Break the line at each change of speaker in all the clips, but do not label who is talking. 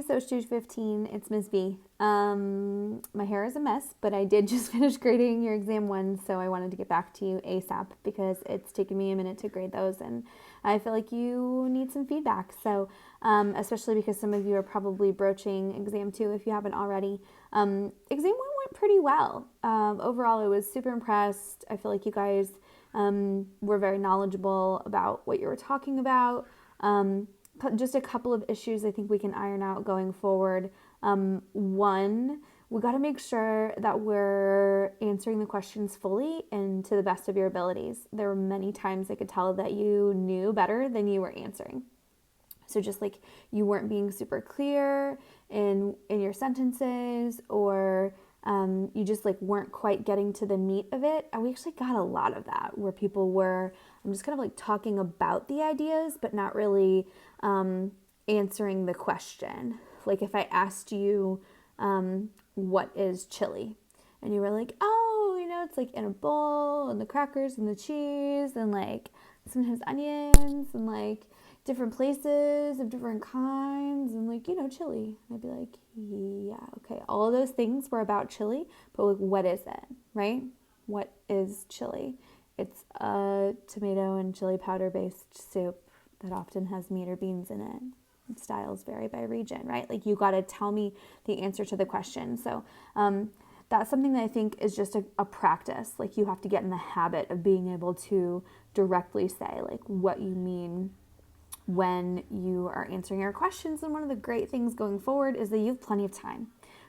Soc215, it's Ms. B. My hair is a mess, but I did just finish grading your exam 1, so I wanted to get back to you ASAP because it's taken me a minute to grade those, and I feel like you need some feedback. So, especially because some of you are probably broaching exam 2 if you haven't already. Exam 1 went pretty well. Overall, I was super impressed. I feel like you guys were very knowledgeable about what you were talking about. Just a couple of issues I think we can iron out going forward. One, we got to make sure that we're answering the questions fully and to the best of your abilities. There were many times I could tell that you knew better than you were answering. So just like you weren't being super clear in your sentences, or you just like weren't quite getting to the meat of it. And we actually got a lot of that where people were just kind of like talking about the ideas, but not really answering the question. Like if I asked you, what is chili? And you were like, oh, it's like in a bowl and the crackers and the cheese and like sometimes onions and like different places of different kinds and like, chili. And I'd be like, yeah, okay. All of those things were about chili, but like, what is it, right? What is chili? It's a tomato and chili powder based soup that often has meat or beans in it. Styles vary by region, right? Like you got to tell me the answer to the question. So that's something that I think is just a practice. Like you have to get in the habit of being able to directly say like what you mean when you are answering your questions. And one of the great things going forward is that you have plenty of time,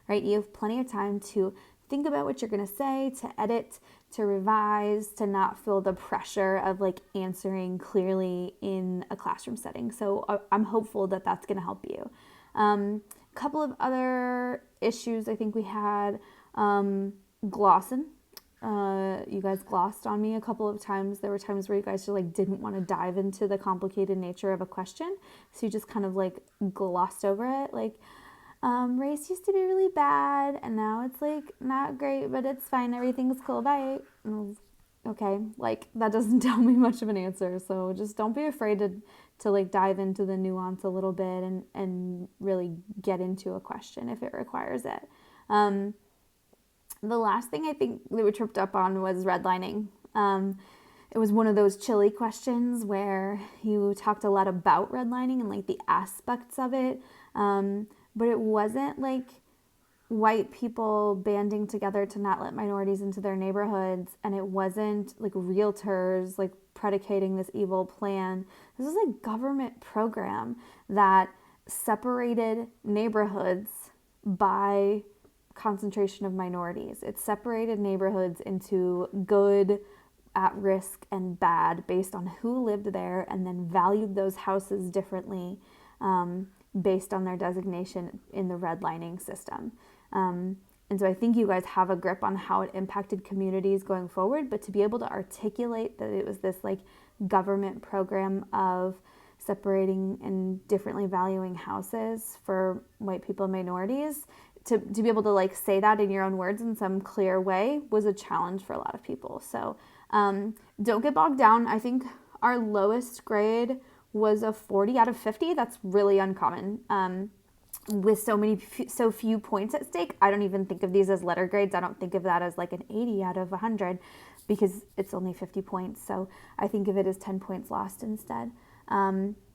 right? You have plenty of time to think about what you're going to say, to edit, to revise, to not feel the pressure of like answering clearly in a classroom setting. So I'm hopeful that that's going to help you. A couple of other issues I think we had, glossing. You guys glossed on me a couple of times. There were times where you guys just like didn't want to dive into the complicated nature of a question. So you just kind of like glossed over it. Like, race used to be really bad and now it's like not great, but it's fine. Everything's cool. Bye. Okay. Like that doesn't tell me much of an answer. So just don't be afraid to like dive into the nuance a little bit and really get into a question if it requires it. The last thing I think that we tripped up on was redlining. It was one of those chilly questions where you talked a lot about redlining and like the aspects of it. But it wasn't like white people banding together to not let minorities into their neighborhoods. And it wasn't like realtors like predicating this evil plan. This was a government program that separated neighborhoods by concentration of minorities. It separated neighborhoods into good, at risk, and bad based on who lived there, and then valued those houses differently based on their designation in the redlining system. And so I think you guys have a grip on how it impacted communities going forward, but to be able to articulate that it was this like government program of separating and differently valuing houses for white people and minorities, to be able to like say that in your own words in some clear way was a challenge for a lot of people. So don't get bogged down. I think our lowest grade was a 40 out of 50. That's really uncommon. With so few points at stake, I don't even think of these as letter grades. I don't think of that as like an 80 out of 100 because it's only 50 points. So I think of it as 10 points lost instead.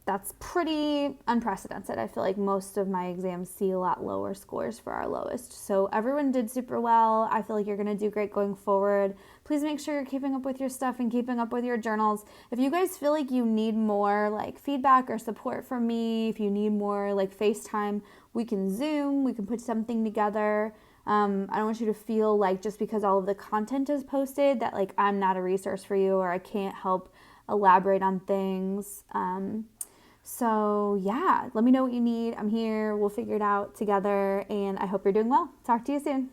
That's pretty unprecedented. I feel like most of my exams see a lot lower scores for our lowest. So everyone did super well. I feel like you're going to do great going forward. Please make sure you're keeping up with your stuff and keeping up with your journals. If you guys feel like you need more like feedback or support from me, if you need more like FaceTime, we can Zoom, we can put something together. I don't want you to feel like just because all of the content is posted that like I'm not a resource for you or I can't help elaborate on things. So yeah, let me know what you need. I'm here. We'll figure it out together, and I hope you're doing well. Talk to you soon.